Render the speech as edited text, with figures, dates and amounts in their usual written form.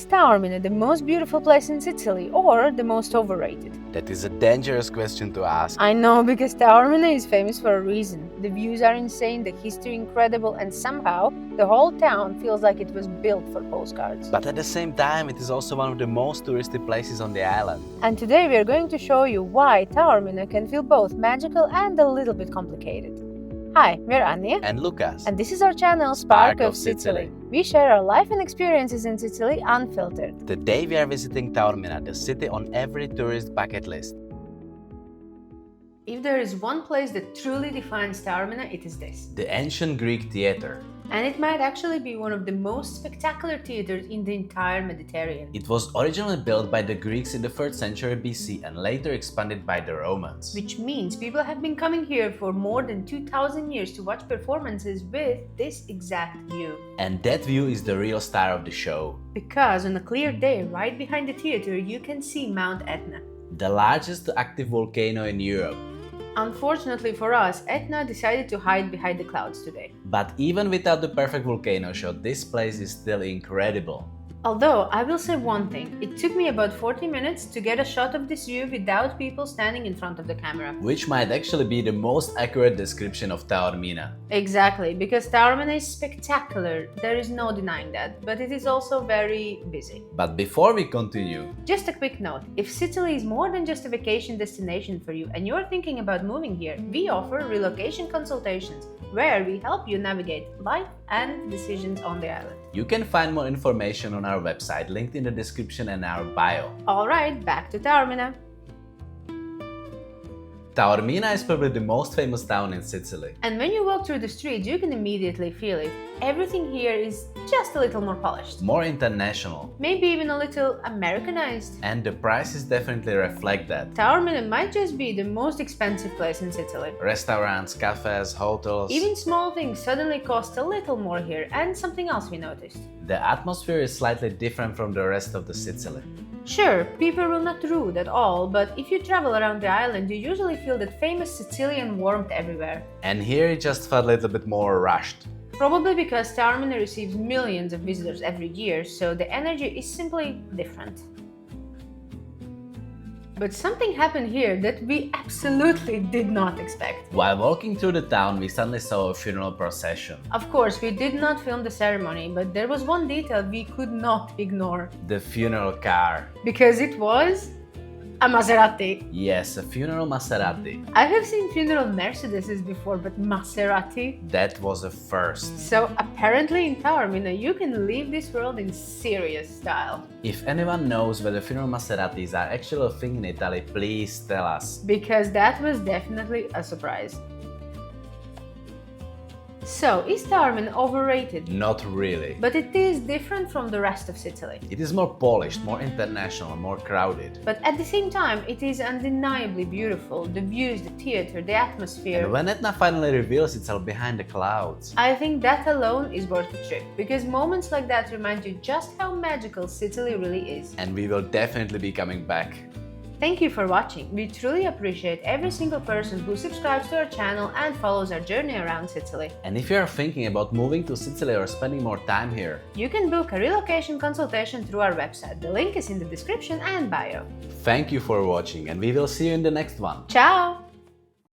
Taormina the most beautiful place in Sicily or the most overrated? That is a dangerous question to ask. I know, because Taormina is famous for a reason. The views are insane, the history incredible, and somehow the whole town feels like it was built for postcards. But at the same time, it is also one of the most touristy places on the island. And today we are going to show you why Taormina can feel both magical and a little bit complicated. Hi, we're Anya And Lucas. and this is our channel Spark of Sicily. We share our life and experiences in Sicily unfiltered. Today we are visiting Taormina, the city on every tourist bucket list. If there is one place that truly defines Taormina, it is this. The ancient Greek theatre. And it might actually be one of the most spectacular theaters in the entire Mediterranean. It was originally built by the Greeks in the 3rd century BC and later expanded by the Romans. Which means people have been coming here for more than 2000 years to watch performances with this exact view. And that view is the real star of the show. Because on a clear day, right behind the theater, you can see Mount Etna. The largest active volcano in Europe. Unfortunately for us, Etna decided to hide behind the clouds today. But even without the perfect volcano shot, this place is still incredible. Although, I will say one thing, it took me about 40 minutes to get a shot of this view without people standing in front of the camera. Which might actually be the most accurate description of Taormina. Exactly, because Taormina is spectacular, there is no denying that, but it is also very busy. But before we continue, Just a quick note, if Sicily is more than just a vacation destination for you and you're thinking about moving here, we offer relocation consultations where we help you navigate life and decisions on the island. you can find more information on our website linked in the description and our bio. Alright, back to Taormina. Taormina is probably the most famous town in Sicily. And when you walk through the streets, you can immediately feel it. Everything here is just a little more polished. More international. Maybe even a little Americanized. And the prices definitely reflect that. Taormina might just be the most expensive place in Sicily. Restaurants, cafes, hotels. Even small things suddenly cost a little more here, and something else we noticed. The atmosphere is slightly different from the rest of the Sicily. Sure, people will not rude at all, but if you travel around the island, you usually feel that famous Sicilian warmth everywhere. And here it just felt a little bit more rushed. Probably because Taormina receives millions of visitors every year, so the energy is simply different. But something happened here that we absolutely did not expect. While walking through the town, we suddenly saw a funeral procession. Of course, we did not film the ceremony, but there was one detail we could not ignore. The funeral car. Because it was a Maserati. Yes, a funeral Maserati. I have seen funeral Mercedeses before, but Maserati? That was a first. So apparently in Taormina you can leave this world in serious style. If anyone knows whether funeral Maseratis are actually a thing in Italy, please tell us. Because that was definitely a surprise. So, is Taormina overrated? Not really. But it is different from the rest of Sicily. It is more polished, more international, more crowded. But at the same time, it is undeniably beautiful. The views, the theater, the atmosphere. And when Etna finally reveals itself behind the clouds, I think that alone is worth the trip, because moments like that remind you just how magical Sicily really is. and we will definitely be coming back. Thank you for watching. We truly appreciate every single person who subscribes to our channel and follows our journey around Sicily. And if you are thinking about moving to Sicily or spending more time here, You can book a relocation consultation through our website. The link is in the description and bio. thank you for watching and we will see you in the next one. Ciao!